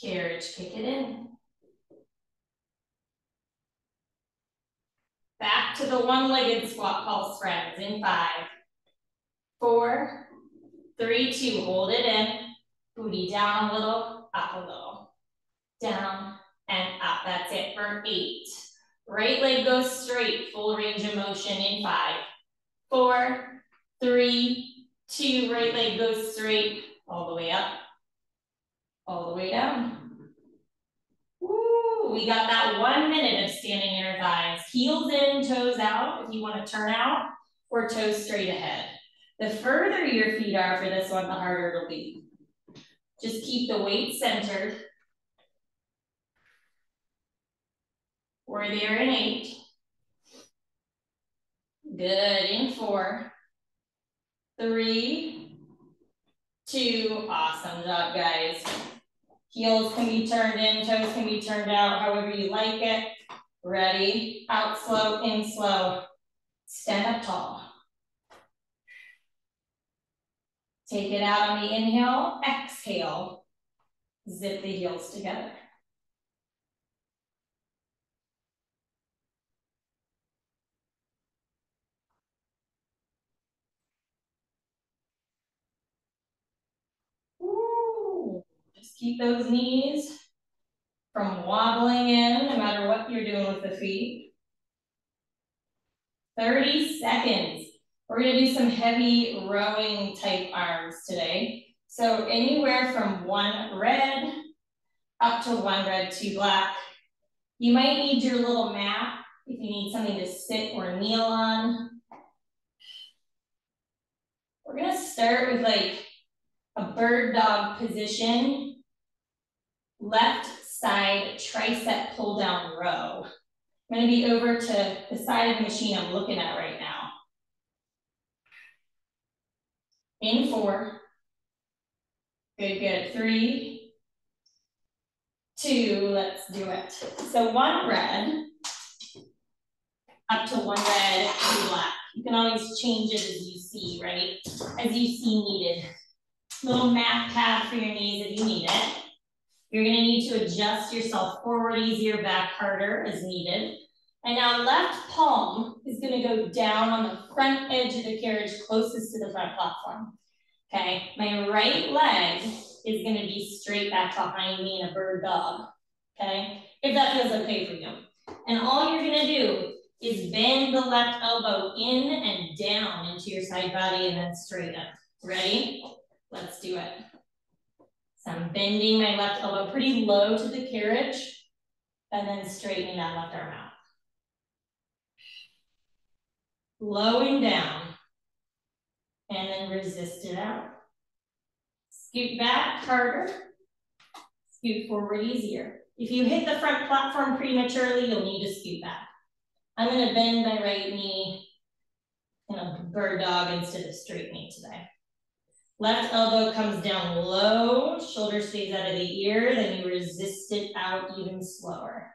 Carriage kick it in. Back to the one-legged squat pulse, friends, in 5, 4, 3, 2, hold it in. Booty down a little, up a little. Down and up, that's it for 8. Right leg goes straight, full range of motion in 5, 4, 3, 2, right leg goes straight, all the way up, all the way down. Woo, we got that 1 minute of standing inner thighs. Heels in, toes out, if you want to turn out, or toes straight ahead. The further your feet are for this one, the harder it'll be. Just keep the weight centered. We're there in 8. Good, in 4, 3, 2, awesome job, guys. Heels can be turned in, toes can be turned out, however you like it. Ready, out slow, in slow. Stand up tall. Take it out on the inhale, exhale. Zip the heels together. Woo. Just keep those knees from wobbling in, no matter what you're doing with the feet. 30 seconds. We're gonna do some heavy rowing type arms today. So anywhere from 1 red up to 1 red, 2 black. You might need your little mat if you need something to sit or kneel on. We're gonna start with like a bird dog position. Left side tricep pull down row. I'm gonna be over to the side of the machine I'm looking at right now. In 4. Good, good. 3, 2, let's do it. So 1 red, up to 1 red, 2 black. You can always change it as you see, right? As you see needed. Little mat pad for your knees if you need it. You're gonna need to adjust yourself forward easier, back harder as needed. And now left palm is gonna go down on the front edge of the carriage closest to the front platform. Okay, my right leg is gonna be straight back behind me in a bird dog. Okay, if that feels okay for you. And all you're gonna do is bend the left elbow in and down into your side body and then straight up. Ready? Let's do it. So I'm bending my left elbow pretty low to the carriage and then straightening that left arm out. Low and down and then resist it out. Scoot back harder, scoot forward easier. If you hit the front platform prematurely, you'll need to scoot back. I'm gonna bend my right knee in a bird dog instead of straight knee today. Left elbow comes down low, shoulder stays out of the ear, then you resist it out even slower.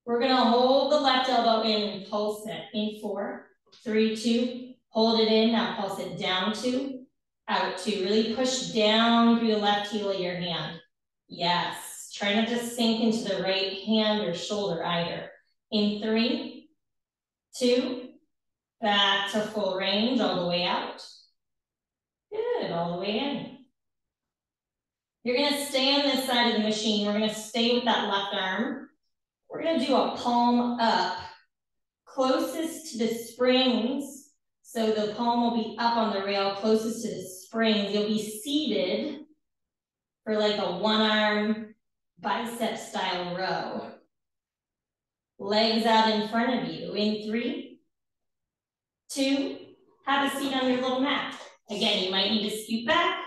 We're gonna hold the left elbow in and pulse it in 4, 3, 2, hold it in, now pulse it down 2, out 2. Really push down through the left heel of your hand. Yes, try not to sink into the right hand or shoulder either. In 3, 2, back to full range all the way out. Good, all the way in. You're gonna stay on this side of the machine. We're gonna stay with that left arm. We're gonna do a palm up, closest to the springs. So the palm will be up on the rail, closest to the springs. You'll be seated for like a one arm bicep style row. Legs out in front of you. In 3, 2, have a seat on your little mat. Again, you might need to scoot back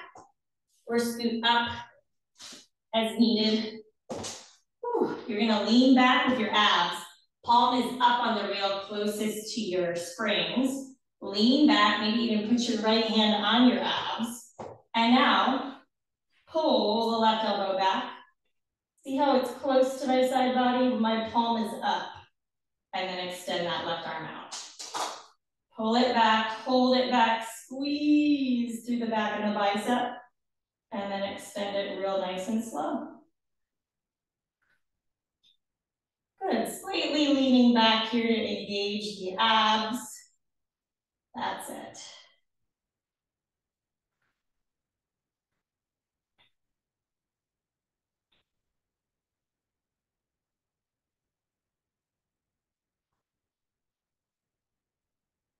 or scoot up as needed. Whew. You're gonna lean back with your abs. Palm is up on the rail closest to your springs. Lean back, maybe even put your right hand on your abs. And now, pull the left elbow back. See how it's close to my side body? My palm is up. And then extend that left arm out. Pull it back, hold it back, squeeze through the back of the bicep. And then extend it real nice and slow. Good, slightly leaning back here to engage the abs. That's it.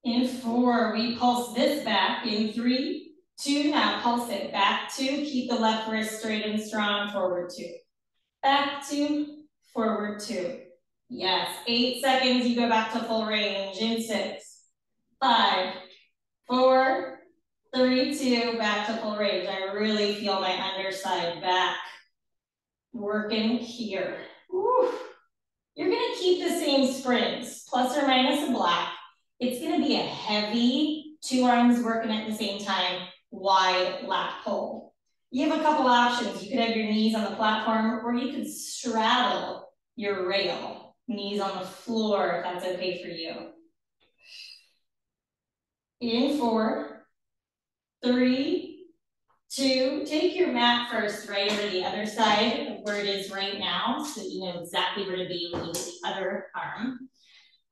In 4, we pulse this back. In 3, 2, now pulse it back 2. Keep the left wrist straight and strong, forward 2. Back 2, forward 2. Yes, 8 seconds, you go back to full range. In 6, 5, 4, 3, 2, back to full range. I really feel my underside back working here. Woo. You're gonna keep the same springs, plus or minus a block. It's gonna be a heavy, 2 arms working at the same time, wide lat pull. You have a couple options. You could have your knees on the platform, or you could straddle your rail, knees on the floor, if that's okay for you. In 4, 3, 2, take your mat first right over the other side of where it is right now, so you know exactly where to be when you use the other arm.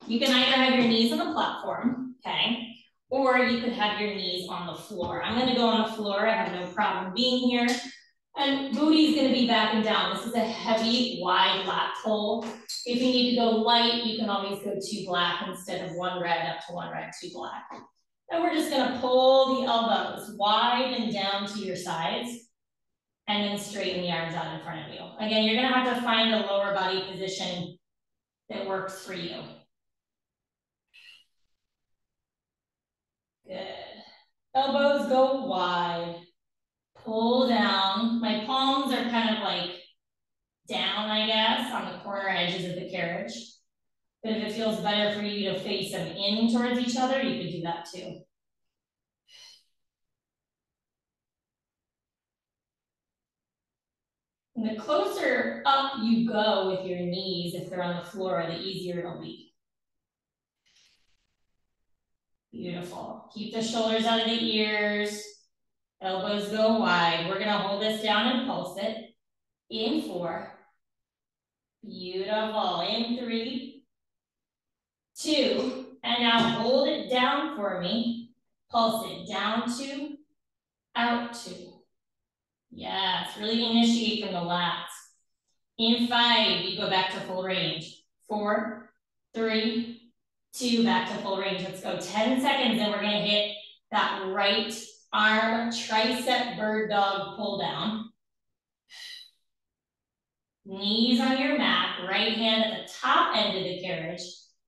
You can either have your knees on the platform, okay, or you could have your knees on the floor. I'm gonna go on the floor, I have no problem being here. And booty's gonna be back and down. This is a heavy, wide lat pull. If you need to go light, you can always go 2 black instead of 1 red up to 1 red, 2 black. And we're just gonna pull the elbows wide and down to your sides, and then straighten the arms out in front of you. Again, you're gonna have to find a lower body position that works for you. Good. Elbows go wide. Pull down. My palms are kind of like down, I guess, on the corner edges of the carriage. But if it feels better for you to face them in towards each other, you could do that too. And the closer up you go with your knees, if they're on the floor, the easier it'll be. Beautiful. Keep the shoulders out of the ears. Elbows go wide. We're gonna hold this down and pulse it. In 4. Beautiful. In 3, 2. And now hold it down for me. Pulse it down 2, out 2. Yes, really initiate from the lats. In 5, you go back to full range. 4, 3, 2, back to full range. Let's go 10 seconds and we're gonna hit that right arm tricep bird dog pull down. Knees on your mat, right hand at the top end of the carriage,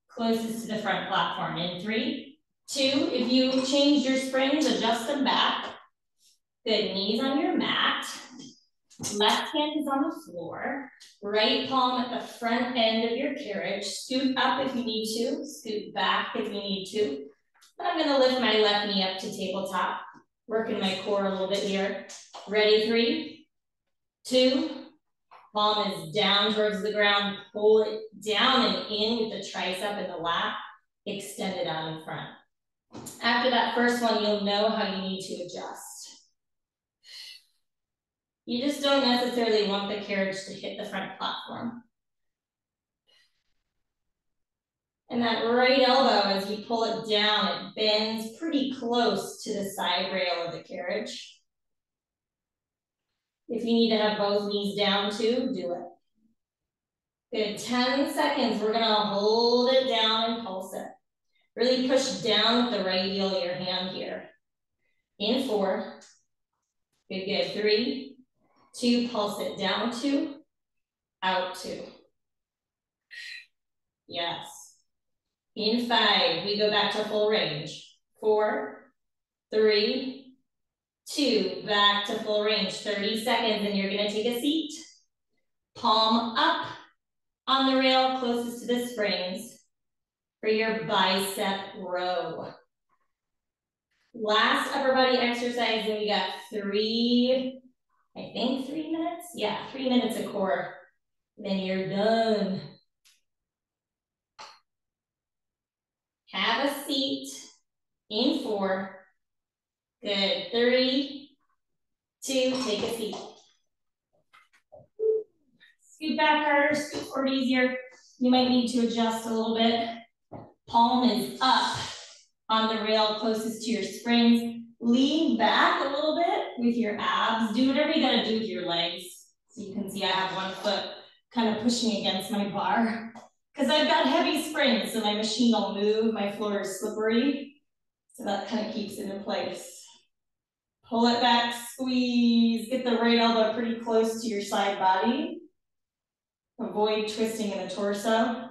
closest to the front platform. In 3, 2, if you changed your springs, adjust them back. Good, knees on your mat. Left hand is on the floor. Right palm at the front end of your carriage. Scoot up if you need to. Scoot back if you need to. But I'm gonna lift my left knee up to tabletop. Working my core a little bit here. Ready, 3, 2. Palm is down towards the ground. Pull it down and in with the tricep and the lat. Extend it out in front. After that first one, you'll know how you need to adjust. You just don't necessarily want the carriage to hit the front platform. And that right elbow, as you pull it down, it bends pretty close to the side rail of the carriage. If you need to have both knees down too, do it. Good, 10 seconds. We're gonna hold it down and pulse it. Really push down with the right heel of your hand here. In 4. Good, good. 3, 2, pulse it down 2, out 2. Yes. In 5, we go back to full range. 4, 3, 2, back to full range. 30 seconds, and you're gonna take a seat. Palm up on the rail closest to the springs for your bicep row. Last upper body exercise, and we got 3, I think 3 minutes? Yeah, 3 minutes of core. Then you're done. Have a seat. In 4. Good. 3, 2, take a seat. Scoot back harder, scoot forward easier. You might need to adjust a little bit. Palm is up on the rail closest to your springs. Lean back a little bit with your abs. Do whatever you gotta do with your legs. So you can see I have one foot kind of pushing against my bar because I've got heavy springs, so my machine will move. My floor is slippery, so that kind of keeps it in place. Pull it back, squeeze. Get the right elbow pretty close to your side body. Avoid twisting in the torso,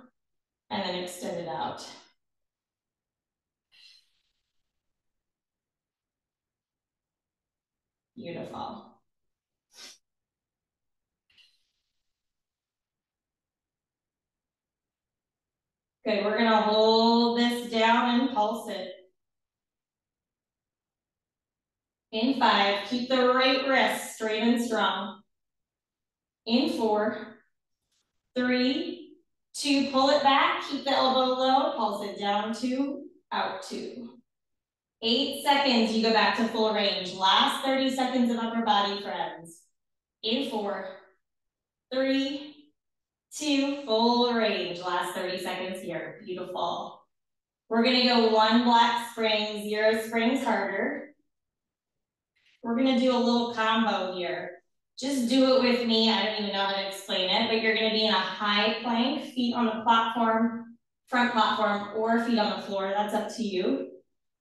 and then extend it out. Beautiful. Good, we're gonna hold this down and pulse it. In 5, keep the right wrist straight and strong. In 4, 3, 2, pull it back, keep the elbow low, pulse it down 2, out 2. 8 seconds, you go back to full range. Last 30 seconds of upper body, friends. In 4, 3, 2, full range. Last 30 seconds here, beautiful. We're gonna go 1 black spring, 0 springs harder. We're gonna do a little combo here. Just do it with me. I don't even know how to explain it, but you're gonna be in a high plank, feet on the platform, front platform, or feet on the floor. That's up to you.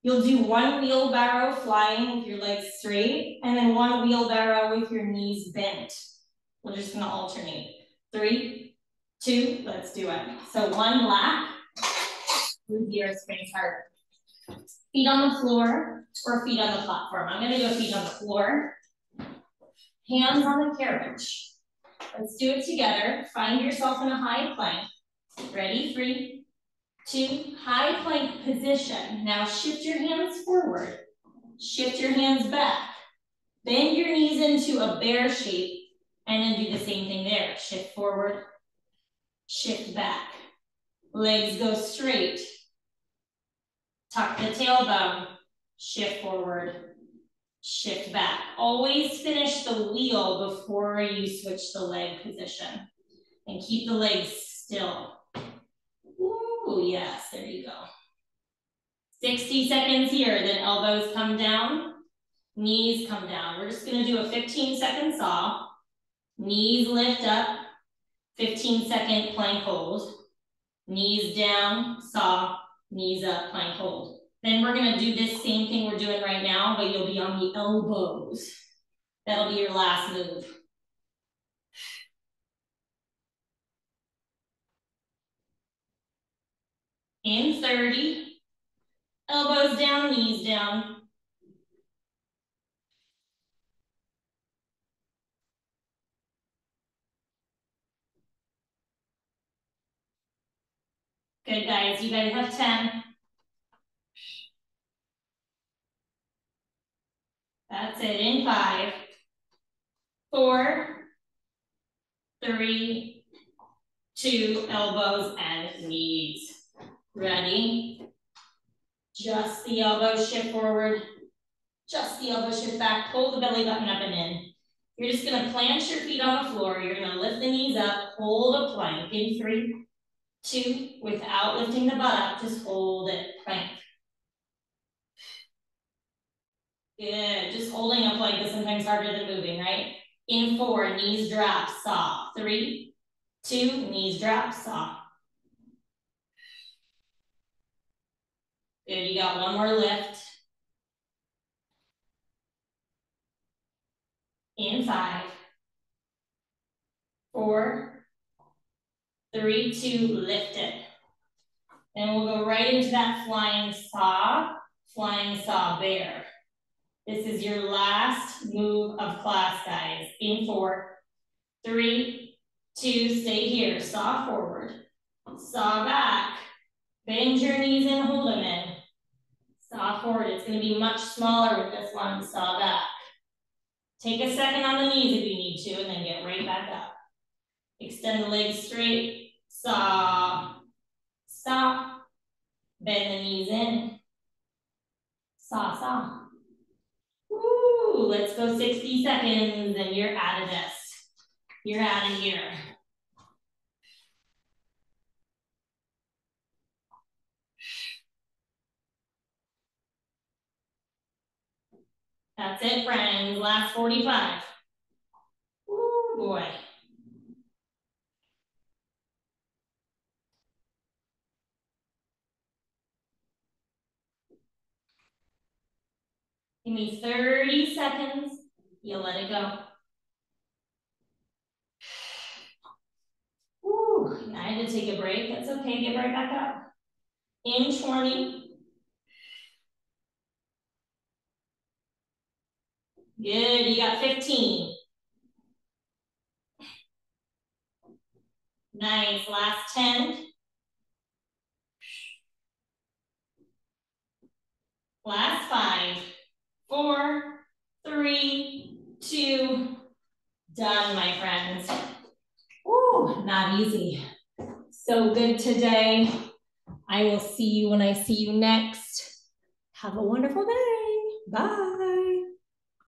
You'll do 1 wheelbarrow flying with your legs straight, and then 1 wheelbarrow with your knees bent. We're just gonna alternate. 3, 2, let's do it. So 1 black, 0 springs harder. Feet on the floor or feet on the platform. I'm gonna do feet on the floor. Hands on the carriage. Let's do it together. Find yourself in a high plank. Ready? 3, 2, high plank position. Now shift your hands forward. Shift your hands back. Bend your knees into a bear shape and then do the same thing there. Shift forward, shift back. Legs go straight. Tuck the tailbone, shift forward, shift back. Always finish the wheel before you switch the leg position. And keep the legs still. Ooh, yes, there you go. 60 seconds here, then elbows come down, knees come down. We're just gonna do a 15-second saw. Knees lift up, 15-second plank hold. Knees down, saw, knees up, plank hold. Then we're gonna do this same thing we're doing right now, but you'll be on the elbows. That'll be your last move. In 30, elbows down, knees down. Good, guys. You guys have 10. That's it. In 5, 4, 3, 2, elbows and knees. Ready? Just the elbows shift forward. Just the elbows shift back. Pull the belly button up and in. You're just going to plant your feet on the floor. You're going to lift the knees up. Hold a plank in 3, 2, without lifting the butt up. Just hold it. Plank. Good. Just holding a plank is sometimes harder than moving, right? In 4, knees drop, saw. 3, 2, knees drop, saw. Good. You got one more lift. In 5, 4, 3, 2, lift it. And we'll go right into that flying saw bear. This is your last move of class, guys. In 4, 3, 2, stay here. Saw forward, saw back. Bend your knees and hold them in. Saw forward. It's going to be much smaller with this one. Saw back. Take a second on the knees if you need to, and then get right back up. Extend the legs straight. Saw. Stop. Bend the knees in. Saw, saw. Woo! Let's go 60 seconds, and you're out of this. You're out of here. That's it, friends. Last 45. Woo, boy. Give me 30 seconds. You'll let it go. Woo, I had to take a break. That's okay. Get right back up. In 20. Good. You got 15. Nice. Last 10. Last 5, 4, 3, 2. Done, my friends. Woo, not easy. So good today. I will see you when I see you next. Have a wonderful day. Bye.